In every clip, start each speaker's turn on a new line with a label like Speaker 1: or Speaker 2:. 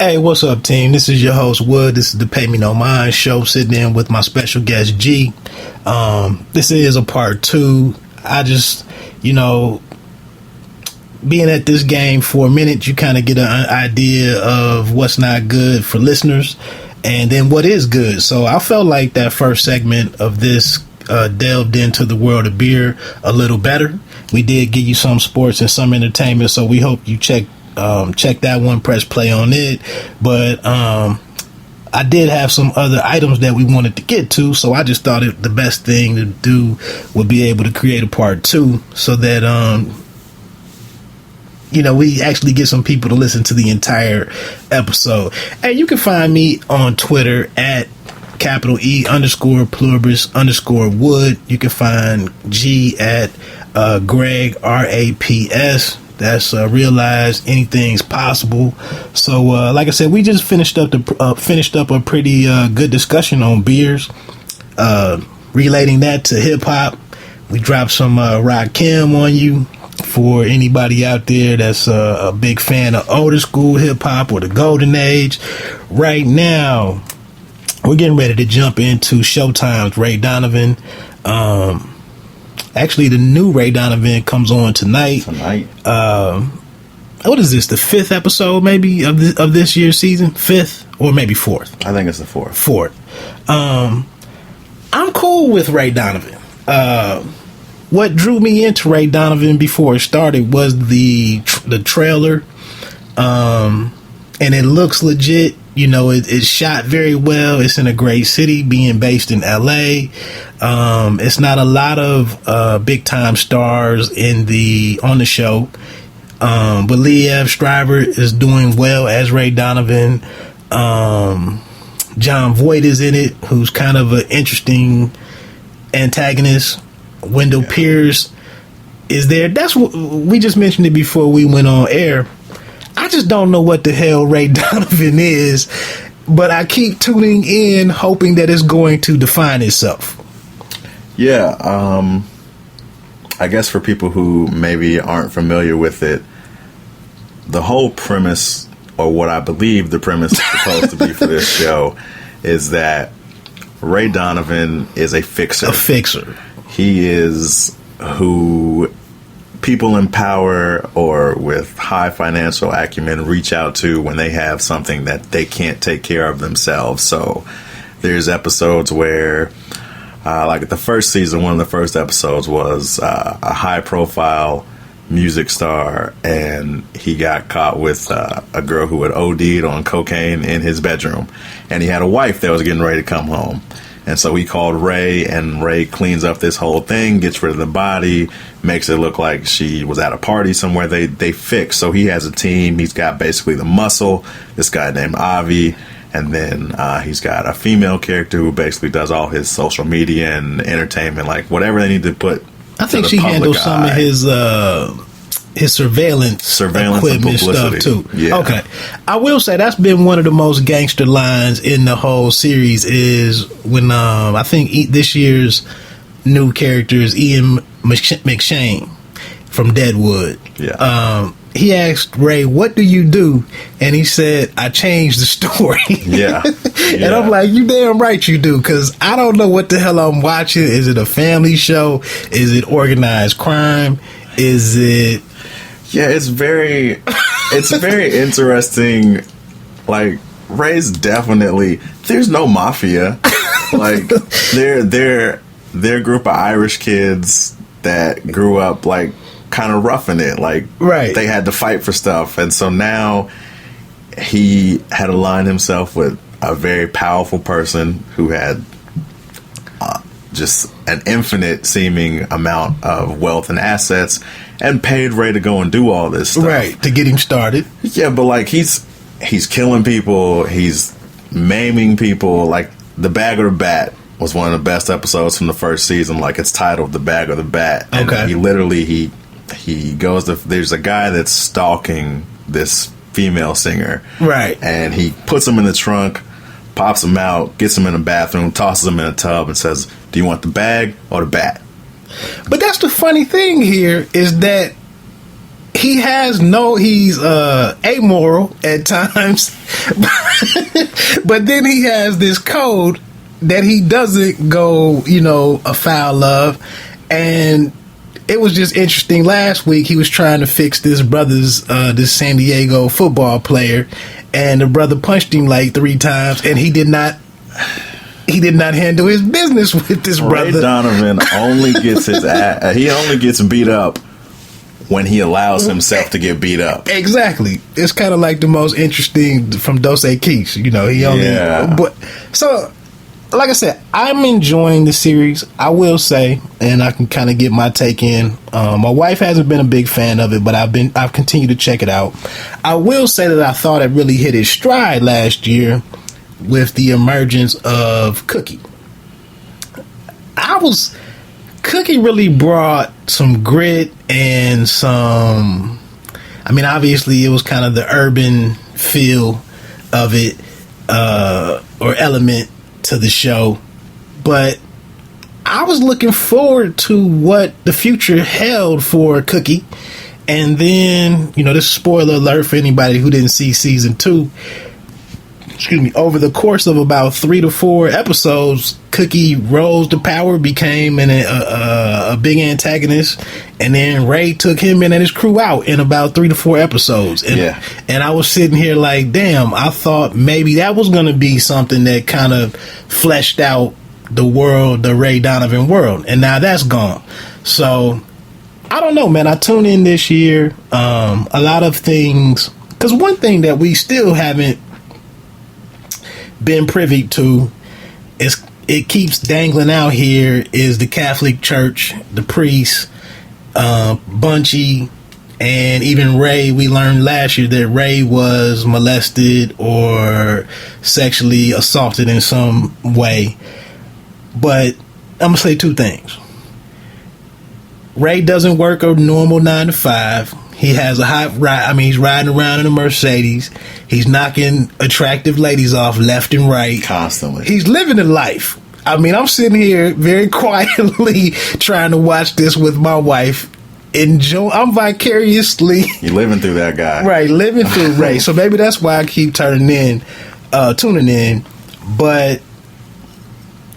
Speaker 1: Hey, what's up, team? This is your host, Wood. This is the Pay Me No Mind show, sitting in with my special guest, G. This is a part 2. I just, being at this game for a minute, you kind of get an idea of what's not good for listeners and then what is good. So I felt like that first segment of this delved into the world of beer a little better. We did give you some sports and some entertainment, so we hope you check that one, press play on it. But I did have some other items that we wanted to get to, so I just thought the best thing to do would be able to create a part 2 so that we actually get some people to listen to the entire episode. And you can find me on Twitter at _E_pluribus_wood. You can find G at Greg RAPS. That's realize anything's possible. So, like I said, we just finished up a pretty good discussion on beers, relating that to hip hop. We dropped some Rakim on you for anybody out there that's a big fan of older school hip hop or the golden age. Right now, we're getting ready to jump into Showtime's Ray Donovan. Actually, the new Ray Donovan comes on tonight. What is this? The 5th episode, maybe, of this year's season? 5th or maybe 4th?
Speaker 2: I think it's the 4th.
Speaker 1: 4th. I'm cool with Ray Donovan. What drew me into Ray Donovan before it started was the trailer, and it looks legit. It's shot very well. It's in a great city, being based in LA. It's not a lot of big time stars on the show, but Liev Schreiber is doing well as Ray Donovan. John Voight is in it, who's kind of an interesting antagonist. Wendell Pierce is there. That's what we just mentioned it before we went on air. I just don't know what the hell Ray Donovan is, but I keep tuning in hoping that it's going to define itself.
Speaker 2: Yeah, I guess for people who maybe aren't familiar with it, the whole premise, or what I believe the premise is supposed to be for this show, is that Ray Donovan is a fixer.
Speaker 1: A fixer.
Speaker 2: He is who people in power or with high financial acumen reach out to when they have something that they can't take care of themselves. So there's episodes where, like the first season, one of the first episodes was a high profile music star, and he got caught with a girl who had OD'd on cocaine in his bedroom, and he had a wife that was getting ready to come home. And so he called Ray, and Ray cleans up this whole thing, gets rid of the body, makes it look like she was at a party somewhere. They fix. So he has a team. He's got basically the muscle, this guy named Avi, and then he's got a female character who basically does all his social media and entertainment, like whatever they need to put.
Speaker 1: I think she handles some of his surveillance equipment stuff too.
Speaker 2: Yeah.
Speaker 1: Okay, I will say that's been one of the most gangster lines in the whole series is when I think this year's new character is Ian McShane from Deadwood.
Speaker 2: Yeah.
Speaker 1: He asked Ray, "What do you do?" And he said, "I changed the story."
Speaker 2: Yeah.
Speaker 1: And I'm like, you damn right you do, because I don't know what the hell I'm watching. Is it a family show? Is it organized crime? Is it...
Speaker 2: Yeah, it's very interesting. Like, Ray's definitely, there's no mafia. Like, they're a group of Irish kids that grew up like kind of roughing it. Like,
Speaker 1: right.
Speaker 2: They had to fight for stuff, and so now he had aligned himself with a very powerful person who had just an infinite seeming amount of wealth and assets, and paid Ray to go and do all this stuff.
Speaker 1: Right, to get him started.
Speaker 2: Yeah, but like he's killing people, he's maiming people. Like, The Bag of the Bat was one of the best episodes from the first season. Like, it's titled The Bag of the Bat. And
Speaker 1: okay.
Speaker 2: He literally he goes to, there's a guy that's stalking this female singer.
Speaker 1: Right.
Speaker 2: And he puts him in the trunk, pops him out, gets him in the bathroom, tosses him in a tub, and says, "Do you want the bag or the bat?"
Speaker 1: But that's the funny thing here, is that he's amoral at times, but then he has this code that he doesn't go, afoul of. And it was just interesting. Last week, he was trying to fix this this San Diego football player, and the brother punched him like 3 times, and he did not handle his business with this brother.
Speaker 2: Ray Donovan only gets he only gets beat up when he allows himself to get beat up.
Speaker 1: Exactly. It's kind of like the most interesting from Dos Equis. But so, like I said, I'm enjoying the series, I will say, and I can kind of get my take in. My wife hasn't been a big fan of it, but I've continued to check it out. I will say that I thought it really hit its stride last year with the emergence of Cookie. Cookie really brought some grit and some, obviously it was kind of the urban feel of it, or element to the show, but I was looking forward to what the future held for Cookie. And then, this is spoiler alert for anybody who didn't see season 2. Over the course of about 3 to 4 episodes, Cookie rose to power, became a big antagonist, and then Ray took him and his crew out in about 3 to 4 episodes. And I was sitting here like, damn, I thought maybe that was going to be something that kind of fleshed out the Ray Donovan world, and now that's gone. So I don't know, man. I tuned in this year. A lot of things, because one thing that we still haven't been privy to, is it keeps dangling out here, is the Catholic Church, the priests, Bunchy, and even Ray. We learned last year that Ray was molested or sexually assaulted in some way. But I'm gonna say 2 things. Ray doesn't work a normal 9 to 5. He has a hot ride. He's riding around in a Mercedes. He's knocking attractive ladies off left and right.
Speaker 2: Constantly.
Speaker 1: He's living a life. I'm sitting here very quietly trying to watch this with my wife. I'm vicariously...
Speaker 2: You're living through that guy.
Speaker 1: Right, living through Ray. So maybe that's why I keep tuning in. But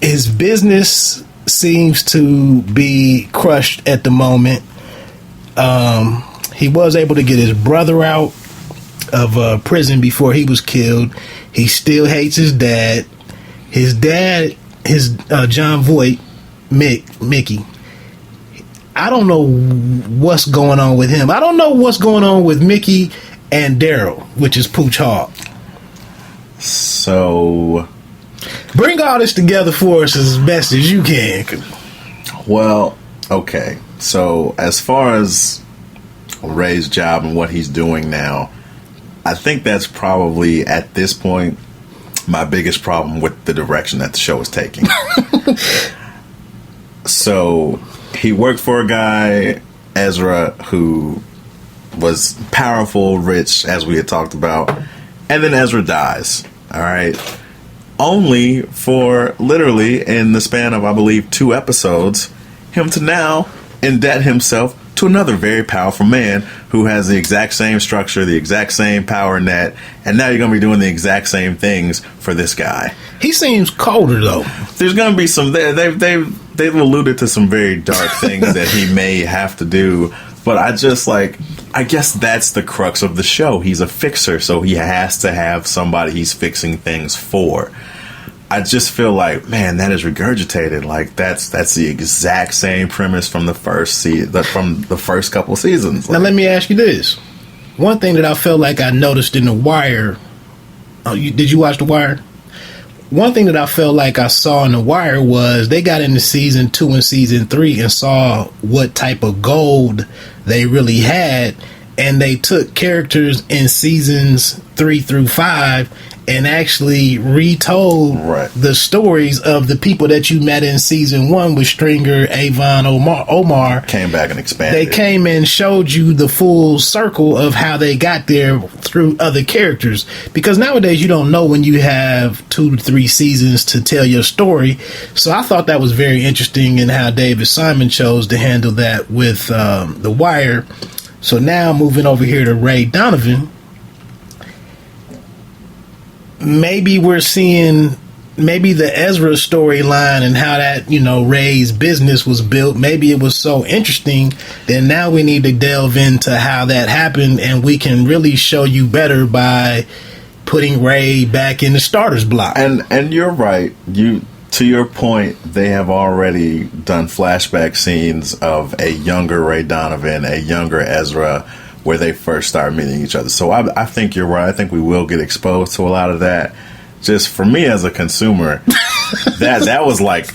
Speaker 1: his business seems to be crushed at the moment. He was able to get his brother out of prison before he was killed. He still hates his dad. His dad, John Voight, Mickey. I don't know what's going on with him. I don't know what's going on with Mickey and Daryl, which is Pooch Hogg.
Speaker 2: So,
Speaker 1: bring all this together for us as best as you can.
Speaker 2: Well, okay. So, as far as Ray's job and what he's doing now, I think that's probably, at this point, my biggest problem with the direction that the show is taking. So, he worked for a guy, Ezra, who was powerful, rich, as we had talked about, and then Ezra dies. All right. Only for literally in the span of, I believe, 2 episodes, him to now indebt himself to another very powerful man who has the exact same structure, the exact same power net, and now you're going to be doing the exact same things for this guy.
Speaker 1: He seems colder, though.
Speaker 2: There's going to be some... They've alluded to some very dark things that he may have to do, but I guess that's the crux of the show. He's a fixer, so he has to have somebody he's fixing things for. I just feel like, man, that is regurgitated. Like that's the exact same premise from the first couple seasons.
Speaker 1: Now let me ask you this: one thing that I felt like I noticed in The Wire. Did you watch The Wire? One thing that I felt like I saw in The Wire was they got into season 2 and season 3 and saw what type of gold they really had, and they took characters in seasons 3 through 5 and actually retold the stories of the people that you met in season 1 with Stringer, Avon, Omar.
Speaker 2: Came back and expanded.
Speaker 1: They came and showed you the full circle of how they got there through other characters. Because nowadays you don't know when you have 2 to 3 seasons to tell your story. So I thought that was very interesting in how David Simon chose to handle that with The Wire. So now moving over here to Ray Donovan, maybe we're seeing maybe the Ezra storyline and how that, Ray's business was built. Maybe it was so interesting that now we need to delve into how that happened, and we can really show you better by putting Ray back in the starter's block.
Speaker 2: And you're right. To your point, they have already done flashback scenes of a younger Ray Donovan, a younger Ezra, where they first start meeting each other. So I think you're right. I think we will get exposed to a lot of that. Just for me as a consumer, that was like,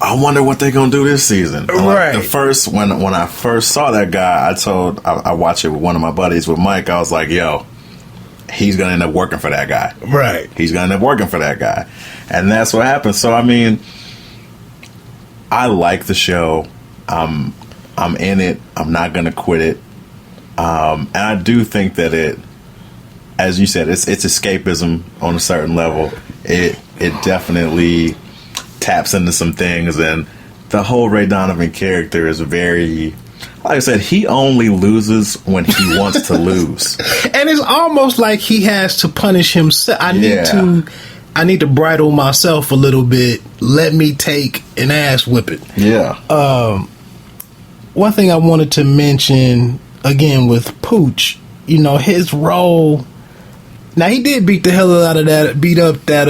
Speaker 2: I wonder what they're gonna do this season.
Speaker 1: Right.
Speaker 2: Like when I first saw that guy, I watched it with one of my buddies, with Mike. I was like, yo, he's gonna end up working for that guy.
Speaker 1: Right.
Speaker 2: He's gonna end up working for that guy, and that's what happened. So I mean, I like the show. I'm in it. I'm not gonna quit it. And I do think that it, as you said, it's escapism on a certain level. It definitely taps into some things, and the whole Ray Donovan character is very, like I said, he only loses when he wants to lose.
Speaker 1: And it's almost like he has to punish himself. I need to bridle myself a little bit. Let me take an ass whipping.
Speaker 2: Yeah.
Speaker 1: One thing I wanted to mention again with Pooch, his role. Now, he did beat the hell out of beat up that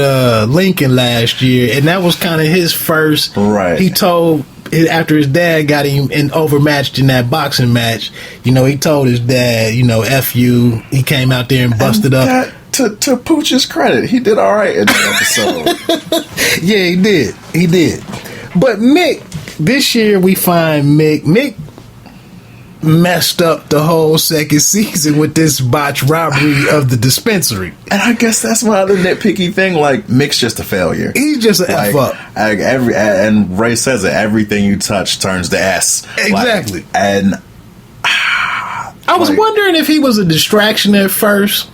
Speaker 1: Lincoln last year, and that was kind of his first.
Speaker 2: Right.
Speaker 1: He told, after his dad got him overmatched in that boxing match, he told his dad, F you. He came out there and busted up.
Speaker 2: To Pooch's credit, he did all right in that episode.
Speaker 1: Yeah, he did. But Mick, this year we find Mick messed up the whole second season with this botched robbery of the dispensary.
Speaker 2: And I guess that's my other nitpicky thing. Like, Mick's just a failure.
Speaker 1: He's just an F up.
Speaker 2: And Ray says it, everything you touch turns to S.
Speaker 1: Exactly.
Speaker 2: And
Speaker 1: I was wondering if he was a distraction at first,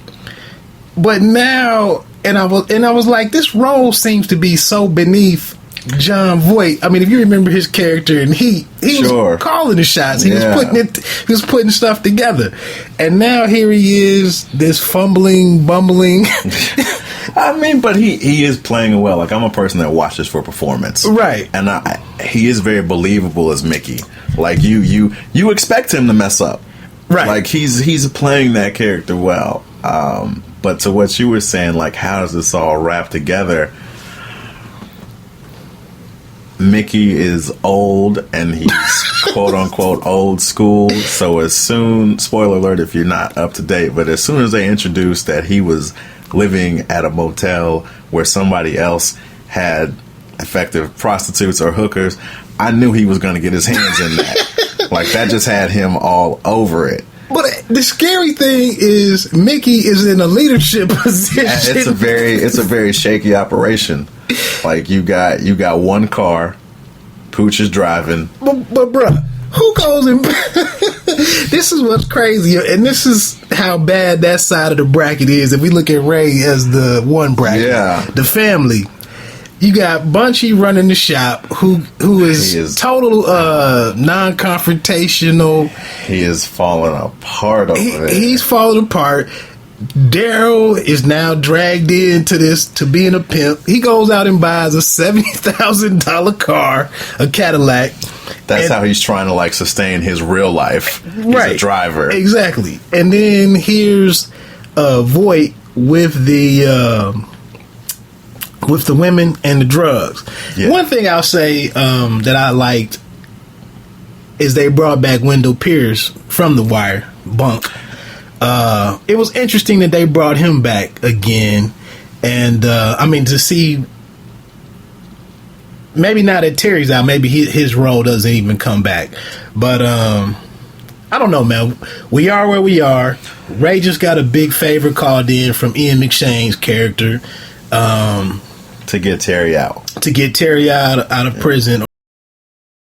Speaker 1: but now, and I was like, this role seems to be so beneath John Voight. I mean, if you remember his character, and he was calling the shots. He was putting stuff together. And now here he is, this fumbling, bumbling.
Speaker 2: I mean, but he is playing well. Like, I'm a person that watches for performance.
Speaker 1: Right.
Speaker 2: And he is very believable as Mickey. Like, you expect him to mess up.
Speaker 1: Right.
Speaker 2: Like, he's playing that character well. But to what you were saying, like, how does this all wrap together? Mickey is old, and he's quote-unquote old school. So as soon, spoiler alert if you're not up to date, but as soon as they introduced that he was living at a motel where somebody else had effective prostitutes or hookers, I knew he was going to get his hands in that. Like, that just had him all over it.
Speaker 1: But the scary thing is Mickey is in a leadership position.
Speaker 2: It's a very shaky operation. Like, you got one car, Pooch is driving.
Speaker 1: But bruh, who goes and this is what's crazy, and this is how bad that side of the bracket is. If we look at Ray as the one bracket, the family. You got Bunchy running the shop, who is total non-confrontational.
Speaker 2: He is falling apart over there. He's
Speaker 1: falling apart. Daryl is now dragged into this to being a pimp. He goes out and buys a $70,000 car, a Cadillac.
Speaker 2: That's how he's trying to, like, sustain his real life. He's a driver.
Speaker 1: Exactly. And then here's Voight with the women and the drugs. Yeah. One thing I'll say that I liked is they brought back Wendell Pierce from The Wire, Bunk. It was interesting that they brought him back again. And, I mean, to see, maybe now that Terry's out, maybe his role doesn't even come back. But, I don't know, man. We are where we are. Ray just got a big favor called in from Ian McShane's character.
Speaker 2: To get Terry out.
Speaker 1: To get Terry out of prison.